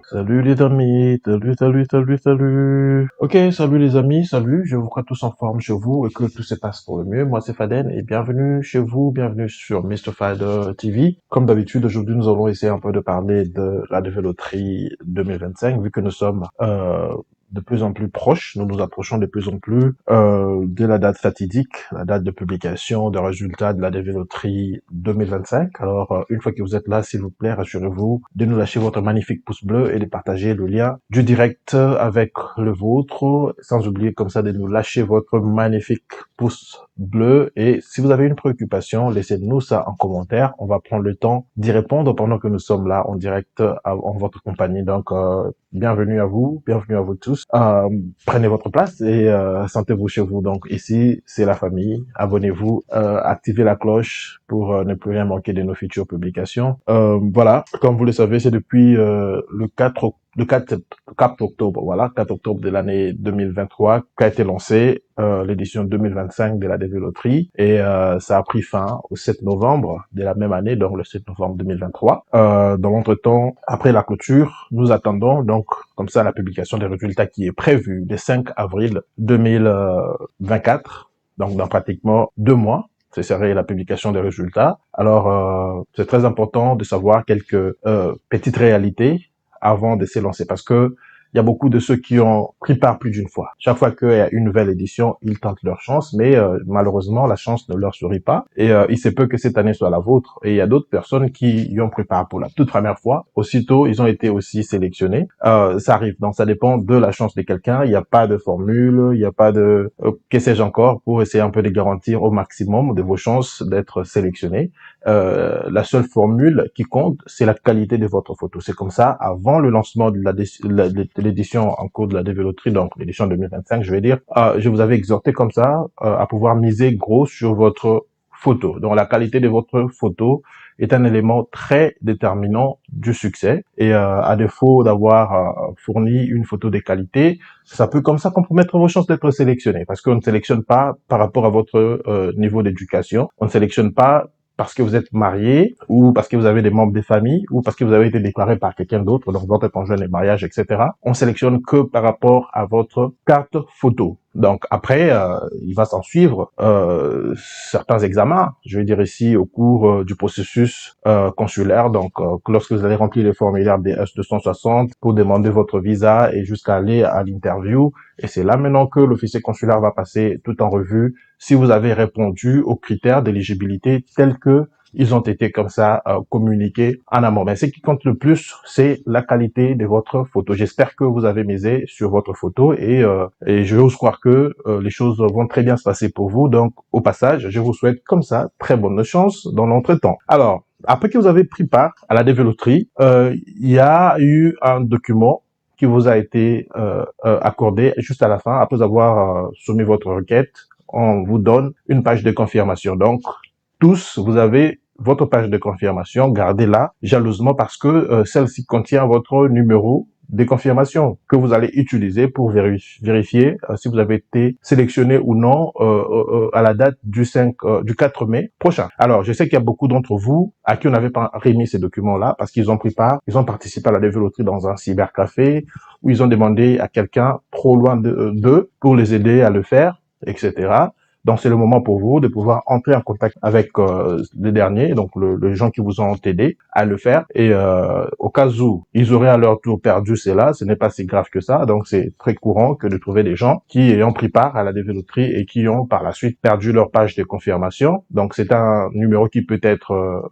Salut les amis, salut. Ok, salut les amis, salut, je vous crois tous en forme chez vous et que tout se passe pour le mieux. Moi c'est Faden et bienvenue chez vous, bienvenue sur Mr. Fader TV. Comme d'habitude, aujourd'hui nous allons essayer un peu de parler de la développerie 2025 vu que nous sommes de plus en plus proches, nous nous approchons de plus en plus de la date fatidique, la date de publication des résultats de la développerie 2025. Alors, une fois que vous êtes là, s'il vous plaît, rassurez-vous de nous lâcher votre magnifique pouce bleu et de partager le lien du direct avec le vôtre, sans oublier comme ça de nous lâcher votre magnifique pouce bleu. Et si vous avez une préoccupation, laissez-nous ça en commentaire. On va prendre le temps d'y répondre pendant que nous sommes là en direct en votre compagnie. Donc, bienvenue à vous tous. Prenez votre place et sentez-vous chez vous. Donc ici, c'est la famille. Abonnez-vous, activez la cloche pour ne plus rien manquer de nos futures publications. Voilà, comme vous le savez, c'est depuis le 4 octobre, voilà, 4 octobre de l'année 2023 qu'a été lancée l'édition 2025 de la développerie et ça a pris fin au 7 novembre de la même année, donc le 7 novembre 2023. Dans l'entretemps, après la clôture, nous attendons donc comme ça la publication des résultats qui est prévue le 5 avril 2024, donc dans pratiquement 2 mois. Ce serait la publication des résultats. Alors, c'est très important de savoir quelques petites réalités avant de s'élancer parce que il y a beaucoup de ceux qui ont pris part plus d'une fois. Chaque fois qu'il y a une nouvelle édition, ils tentent leur chance, mais malheureusement, la chance ne leur sourit pas. Et il se peut que cette année soit la vôtre. Et il y a d'autres personnes qui y ont pris part pour la toute première fois. Aussitôt, ils ont été aussi sélectionnés. Ça arrive. Donc, ça dépend de la chance de quelqu'un. Il n'y a pas de formule, il n'y a pas de que sais-je encore pour essayer un peu de garantir au maximum de vos chances d'être sélectionné. La seule formule qui compte, c'est la qualité de votre photo. C'est comme ça, avant le lancement de l'édition en cours de la développerie, donc l'édition 2025, je vais dire, je vous avais exhorté comme ça à pouvoir miser gros sur votre photo. Donc la qualité de votre photo est un élément très déterminant du succès. Et à défaut d'avoir fourni une photo de qualité, ça peut comme ça compromettre vos chances d'être sélectionné, parce qu'on ne sélectionne pas par rapport à votre niveau d'éducation, on ne sélectionne pas parce que vous êtes marié, ou parce que vous avez des membres des familles, ou parce que vous avez été déclaré par quelqu'un d'autre, donc votre conjoint de mariage, etc. On sélectionne que par rapport à votre carte photo. Donc après, il va s'en suivre certains examens, je vais dire ici au cours du processus consulaire. Donc lorsque vous allez remplir le formulaire BS 260 pour demander votre visa et jusqu'à aller à l'interview, et c'est là maintenant que l'officier consulaire va passer tout en revue si vous avez répondu aux critères d'éligibilité tels que ils ont été comme ça communiqués en amont. Mais ce qui compte le plus, c'est la qualité de votre photo. J'espère que vous avez misé sur votre photo et j'ose croire que les choses vont très bien se passer pour vous. Donc, au passage, je vous souhaite comme ça très bonne chance dans l'entretemps. Alors, après que vous avez pris part à la développerie, il y a eu un document qui vous a été accordé juste à la fin, après avoir soumis votre requête. On vous donne une page de confirmation. Donc, tous, vous avez votre page de confirmation, gardez-la jalousement parce que celle-ci contient votre numéro de confirmation que vous allez utiliser pour vérifier si vous avez été sélectionné ou non à la date du 4 mai prochain. Alors, je sais qu'il y a beaucoup d'entre vous à qui on n'avait pas remis ces documents-là parce qu'ils ont pris part, ils ont participé à la développerie dans un cybercafé où ils ont demandé à quelqu'un trop loin d'eux pour les aider à le faire, etc. Donc, c'est le moment pour vous de pouvoir entrer en contact avec les derniers, donc les gens qui vous ont aidé à le faire. Et au cas où ils auraient à leur tour perdu cela, ce n'est pas si grave que ça. Donc, c'est très courant que de trouver des gens qui ayant pris part à la développerie et qui ont par la suite perdu leur page de confirmation. Donc, c'est un numéro qui peut être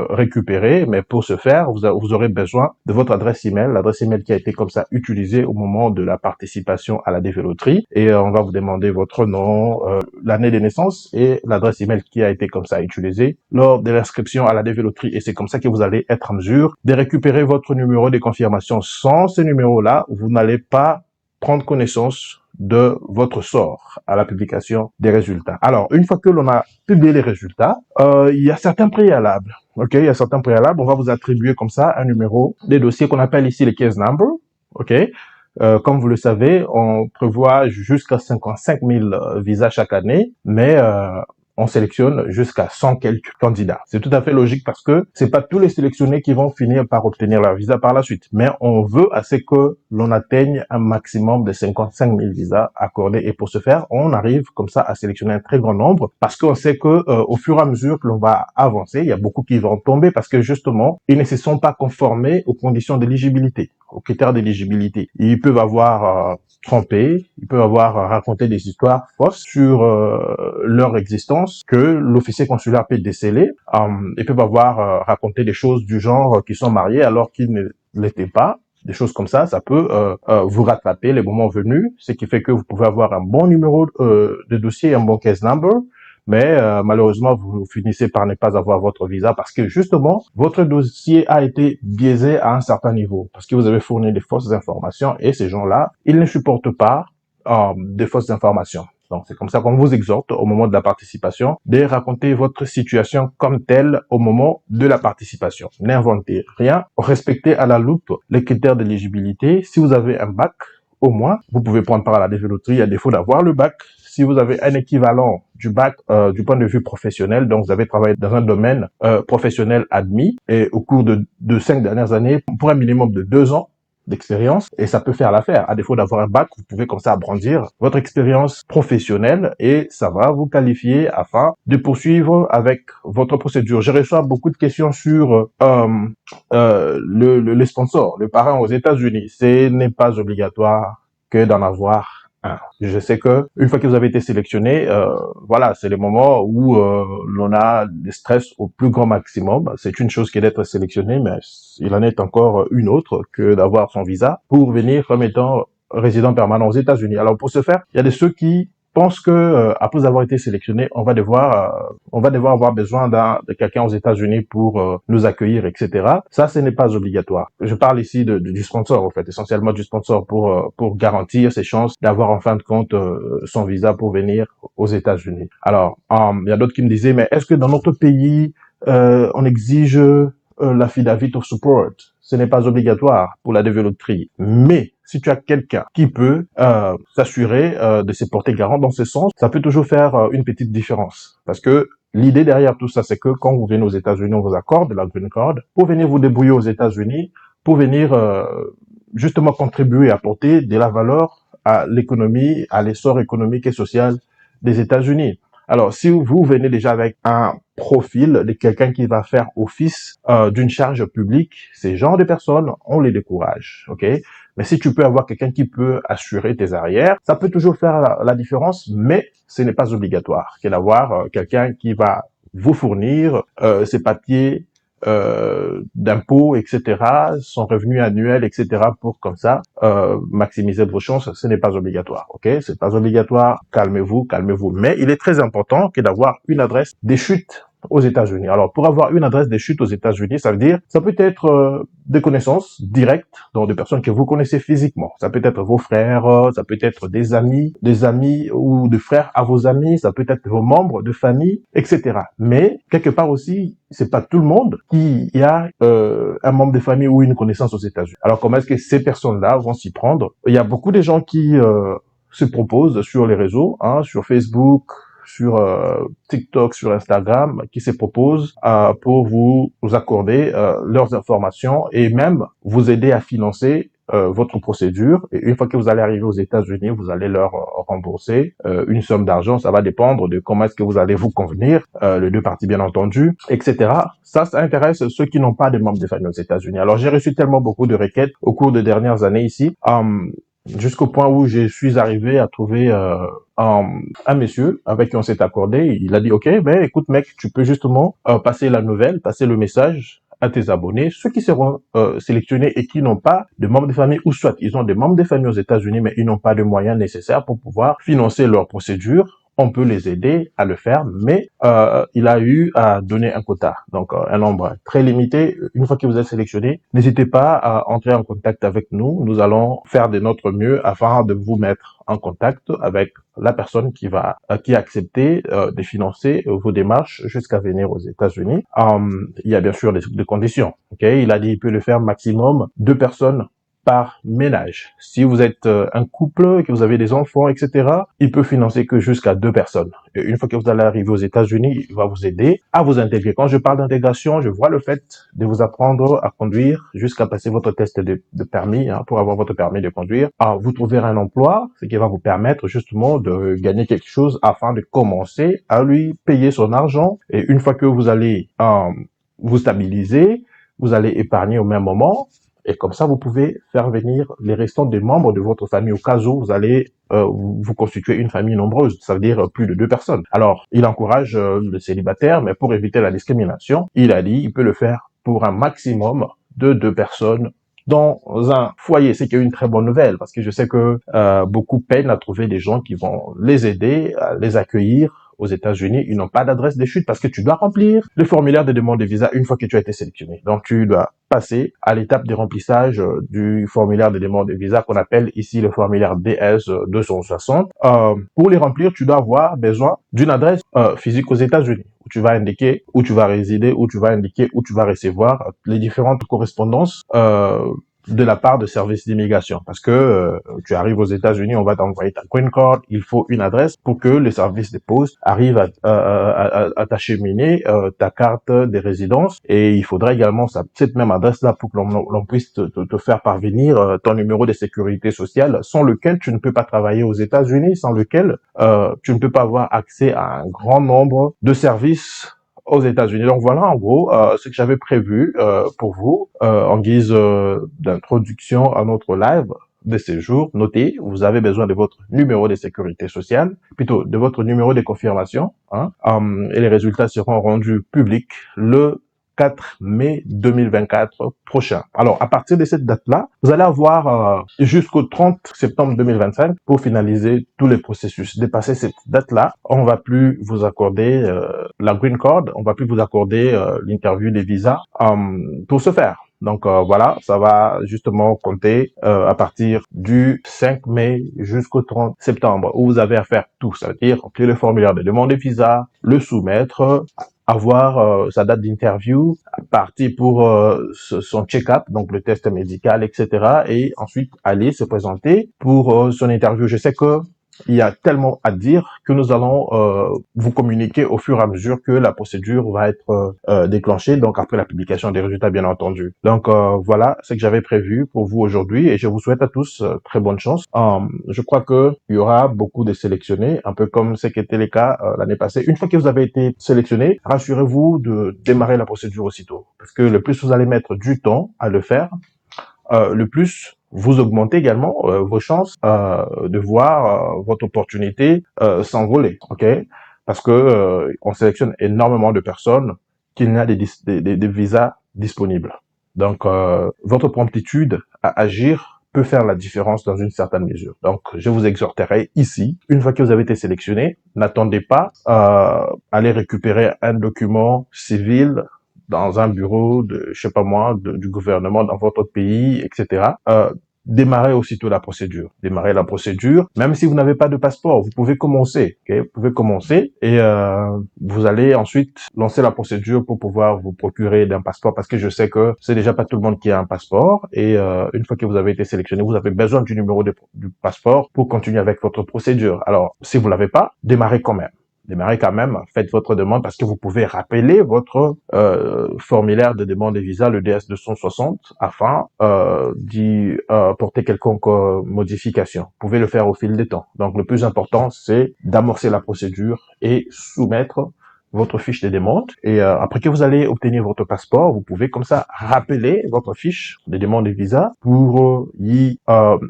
récupéré, mais pour ce faire, vous aurez besoin de votre adresse email, l'adresse email qui a été comme ça utilisée au moment de la participation à la développerie. Et on va vous demander votre nom, l'année de naissance et l'adresse email qui a été comme ça utilisée lors de l'inscription à la développerie. Et c'est comme ça que vous allez être en mesure de récupérer votre numéro de confirmation. Sans ce numéro-là, vous n'allez pas prendre connaissance de votre sort à la publication des résultats. Alors, une fois que l'on a publié les résultats, il y a certains préalables. Ok, il y a certains préalables. On va vous attribuer comme ça un numéro des dossiers qu'on appelle ici les case number. Ok. Comme vous le savez, on prévoit jusqu'à 55 000 visas chaque année, mais on sélectionne jusqu'à 100 quelques candidats. C'est tout à fait logique parce que c'est pas tous les sélectionnés qui vont finir par obtenir leur visa par la suite. Mais on veut assez que l'on atteigne un maximum de 55 000 visas accordés. Et pour ce faire, on arrive comme ça à sélectionner un très grand nombre parce qu'on sait que au fur et à mesure que l'on va avancer, il y a beaucoup qui vont tomber parce que justement, ils ne se sont pas conformés aux conditions d'éligibilité, aux critères d'éligibilité. Ils peuvent avoir trompé, ils peuvent avoir raconté des histoires fausses sur leur existence que l'officier consulaire peut déceler. Ils peuvent avoir raconté des choses du genre qu'ils sont mariés alors qu'ils ne l'étaient pas. Des choses comme ça peut vous rattraper les moments venus, ce qui fait que vous pouvez avoir un bon numéro de dossier, un bon case number, mais malheureusement, vous finissez par ne pas avoir votre visa parce que justement, votre dossier a été biaisé à un certain niveau, parce que vous avez fourni des fausses informations et ces gens-là, ils ne supportent pas des fausses informations. Donc, c'est comme ça qu'on vous exhorte au moment de la participation de raconter votre situation comme telle au moment de la participation. N'inventez rien, respectez à la loupe les critères d'éligibilité. Si vous avez un bac, au moins, vous pouvez prendre part à la dévéloterie à défaut d'avoir le bac. Si vous avez un équivalent du bac du point de vue professionnel, donc vous avez travaillé dans un domaine professionnel admis et au cours de 5 dernières années, pour un minimum de 2 ans, d'expérience et ça peut faire l'affaire. À défaut d'avoir un bac, vous pouvez comme ça agrandir votre expérience professionnelle et ça va vous qualifier afin de poursuivre avec votre procédure. J'ai reçu beaucoup de questions sur les sponsors, le parrain aux États-Unis. Ce n'est pas obligatoire que d'en avoir un. Je sais que une fois que vous avez été sélectionné, voilà, c'est le moment où l'on a le stress au plus grand maximum. C'est une chose qui est d'être sélectionné, mais il en est encore une autre que d'avoir son visa pour venir comme étant résident permanent aux États-Unis. Alors pour ce faire, il y a de ceux qui pensent que après avoir été sélectionné, on va devoir avoir besoin de quelqu'un aux États-Unis pour nous accueillir, etc. Ça, ce n'est pas obligatoire. Je parle ici du sponsor, en fait, essentiellement du sponsor pour garantir ses chances d'avoir en fin de compte son visa pour venir aux États-Unis. Alors, il y a d'autres qui me disaient, mais est-ce que dans notre pays, on exige l'affidavit of support? Ce n'est pas obligatoire pour la dévéloterie, mais si tu as quelqu'un qui peut s'assurer de se porter garant dans ce sens, ça peut toujours faire une petite différence. Parce que l'idée derrière tout ça, c'est que quand vous venez aux États-Unis, on vous accorde la green card pour venir vous débrouiller aux États-Unis, pour venir justement contribuer, apporter de la valeur à l'économie, à l'essor économique et social des États-Unis. Alors, si vous venez déjà avec un profil de quelqu'un qui va faire office d'une charge publique, ces genres de personnes, on les décourage, ok? Mais si tu peux avoir quelqu'un qui peut assurer tes arrières, ça peut toujours faire la différence, mais ce n'est pas obligatoire. C'est d'avoir quelqu'un qui va vous fournir ses papiers d'impôts, etc., son revenu annuel, etc., pour comme ça maximiser vos chances. Ce n'est pas obligatoire, ok? C'est pas obligatoire. Calmez-vous. Mais il est très important que d'avoir une adresse des chutes aux États-Unis. Alors, pour avoir une adresse des chutes aux États-Unis, ça veut dire, ça peut être des connaissances directes, donc des personnes que vous connaissez physiquement. Ça peut être vos frères, ça peut être des amis ou des frères à vos amis, ça peut être vos membres de famille, etc. Mais, quelque part aussi, c'est pas tout le monde qui a un membre de famille ou une connaissance aux États-Unis. Alors, comment est-ce que ces personnes-là vont s'y prendre? Il y a beaucoup de gens qui se proposent sur les réseaux, sur Facebook, sur TikTok, sur Instagram, qui se proposent pour vous accorder leurs informations et même vous aider à financer votre procédure. Et une fois que vous allez arriver aux États-Unis, vous allez leur rembourser une somme d'argent. Ça va dépendre de comment est-ce que vous allez vous convenir, les deux parties bien entendu, etc. Ça intéresse ceux qui n'ont pas de membres de famille aux États-Unis. Alors j'ai reçu tellement beaucoup de requêtes au cours des dernières années ici, jusqu'au point où je suis arrivé à trouver un monsieur avec qui on s'est accordé. Il a dit, OK, ben écoute mec, tu peux justement passer la nouvelle, passer le message à tes abonnés, ceux qui seront sélectionnés et qui n'ont pas de membres de famille, ou soit ils ont des membres de famille aux États-Unis, mais ils n'ont pas de moyens nécessaires pour pouvoir financer leur procédure. On peut les aider à le faire, mais il a eu à donner un quota, donc un nombre très limité. Une fois que vous êtes sélectionné, n'hésitez pas à entrer en contact avec nous. Nous allons faire de notre mieux afin de vous mettre en contact avec la personne qui a accepté de financer vos démarches jusqu'à venir aux États-Unis. Il y a bien sûr des conditions. Ok, il a dit il peut le faire maximum 2 personnes par ménage. Si vous êtes un couple, que vous avez des enfants, etc., il peut financer que jusqu'à 2 personnes. Et une fois que vous allez arriver aux États-Unis, il va vous aider à vous intégrer. Quand je parle d'intégration, je vois le fait de vous apprendre à conduire jusqu'à passer votre test de permis, pour avoir votre permis de conduire. Vous trouver un emploi, ce qui va vous permettre justement de gagner quelque chose afin de commencer à lui payer son argent. Et une fois que vous allez vous stabiliser, vous allez épargner au même moment. Et comme ça, vous pouvez faire venir les restants des membres de votre famille au cas où vous allez vous constituer une famille nombreuse, ça veut dire plus de 2 personnes. Alors, il encourage le célibataire, mais pour éviter la discrimination, il a dit il peut le faire pour un maximum de 2 personnes dans un foyer. C'est qu'il y a une très bonne nouvelle, parce que je sais que beaucoup peinent à trouver des gens qui vont les aider, à les accueillir. Aux États-Unis, ils n'ont pas d'adresse de chute parce que tu dois remplir le formulaire de demande de visa une fois que tu as été sélectionné. Donc, tu dois passer à l'étape de remplissage du formulaire de demande de visa qu'on appelle ici le formulaire DS 260. Pour les remplir, tu dois avoir besoin d'une adresse physique aux États-Unis où tu vas indiquer où tu vas résider, où tu vas indiquer où tu vas recevoir les différentes correspondances de la part de services d'immigration. Parce que tu arrives aux États-Unis, on va t'envoyer ta green card, il faut une adresse pour que le service de poste arrive à t'acheminer ta carte de résidence. Et il faudra également cette même adresse-là pour que l'on puisse te faire parvenir ton numéro de sécurité sociale, sans lequel tu ne peux pas travailler aux États-Unis, sans lequel tu ne peux pas avoir accès à un grand nombre de services aux États-Unis. Donc voilà en gros ce que j'avais prévu pour vous en guise d'introduction à notre live de ces jours. Notez, vous avez besoin de votre numéro de sécurité sociale, plutôt de votre numéro de confirmation, et les résultats seront rendus publics le 4 mai 2024 prochain. Alors, à partir de cette date-là, vous allez avoir jusqu'au 30 septembre 2025 pour finaliser tous les processus. Dépasser cette date-là, on va plus vous accorder la green card, on va plus vous accorder l'interview des visas pour ce faire. Donc voilà, ça va justement compter à partir du 5 mai jusqu'au 30 septembre où vous avez à faire tout, c'est-à-dire remplir le formulaire de demande de visa, le soumettre, avoir sa date d'interview, partir pour son check-up, donc le test médical, etc. Et ensuite aller se présenter pour son interview. Je sais que il y a tellement à dire que nous allons vous communiquer au fur et à mesure que la procédure va être déclenchée, donc après la publication des résultats, bien entendu. Donc voilà ce que j'avais prévu pour vous aujourd'hui et je vous souhaite à tous très bonne chance. Je crois que il y aura beaucoup de sélectionnés, un peu comme ce qui était le cas l'année passée. Une fois que vous avez été sélectionné, rassurez-vous de démarrer la procédure aussitôt, parce que le plus vous allez mettre du temps à le faire, le plus vous augmentez également vos chances de voir votre opportunité s'envoler, ok? Parce que on sélectionne énormément de personnes qu'il n'y a des visas disponibles. Donc, votre promptitude à agir peut faire la différence dans une certaine mesure. Donc, je vous exhorterai ici, une fois que vous avez été sélectionné, n'attendez pas à aller récupérer un document civil dans un bureau de, je sais pas moi, du gouvernement dans votre pays, etc. Démarrez aussitôt la procédure. Démarrez la procédure, même si vous n'avez pas de passeport, vous pouvez commencer. Okay? Vous pouvez commencer et vous allez ensuite lancer la procédure pour pouvoir vous procurer d'un passeport, parce que je sais que c'est déjà pas tout le monde qui a un passeport et une fois que vous avez été sélectionné, vous avez besoin du numéro du passeport pour continuer avec votre procédure. Alors, si vous l'avez pas, démarrez quand même. Démarrez quand même, faites votre demande parce que vous pouvez rappeler votre formulaire de demande de visa, le DS 260, afin d'y porter quelconque modification. Vous pouvez le faire au fil des temps. Donc le plus important, c'est d'amorcer la procédure et soumettre votre fiche de demande. Et après que vous allez obtenir votre passeport, vous pouvez comme ça rappeler votre fiche de demande de visa pour y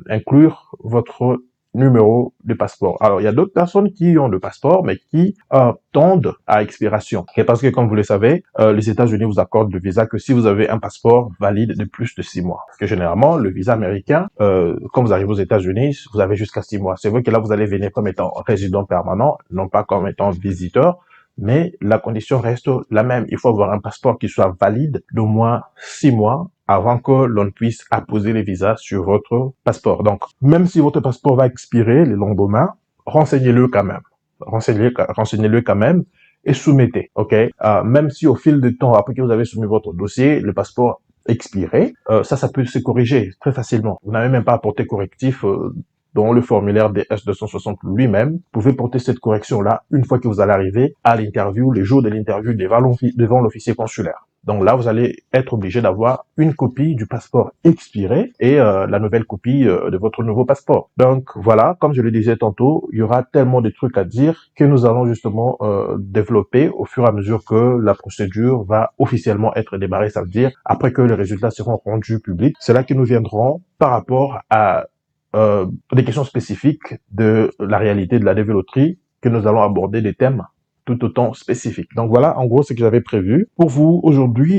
inclure votre numéro de passeport. Alors, il y a d'autres personnes qui ont le passeport, mais qui tendent à expiration. Et parce que, comme vous le savez, les États-Unis vous accordent le visa que si vous avez un passeport valide de plus de 6 mois. Parce que généralement, le visa américain, quand vous arrivez aux États-Unis, vous avez jusqu'à 6 mois. C'est vrai que là, vous allez venir comme étant résident permanent, non pas comme étant visiteur, mais la condition reste la même. Il faut avoir un passeport qui soit valide d'au moins 6 mois avant que l'on puisse apposer les visas sur votre passeport. Donc, même si votre passeport va expirer le lendemain, renseignez-le quand même. Renseignez-le quand même et soumettez, ok? Même si au fil du temps, après que vous avez soumis votre dossier, le passeport expiré, ça peut se corriger très facilement. Vous n'avez même pas à porter correctif dans le formulaire des S260 lui-même. Vous pouvez porter cette correction-là une fois que vous allez arriver à l'interview, les jours de l'interview devant l'officier consulaire. Donc là, vous allez être obligé d'avoir une copie du passeport expiré et la nouvelle copie de votre nouveau passeport. Donc voilà, comme je le disais tantôt, il y aura tellement de trucs à dire que nous allons justement développer au fur et à mesure que la procédure va officiellement être démarrée. Ça veut dire après que les résultats seront rendus publics. C'est là que nous viendrons par rapport à des questions spécifiques de la réalité de la dévéloterie que nous allons aborder des thèmes tout autant spécifiques. Donc voilà, en gros, ce que j'avais prévu pour vous aujourd'hui.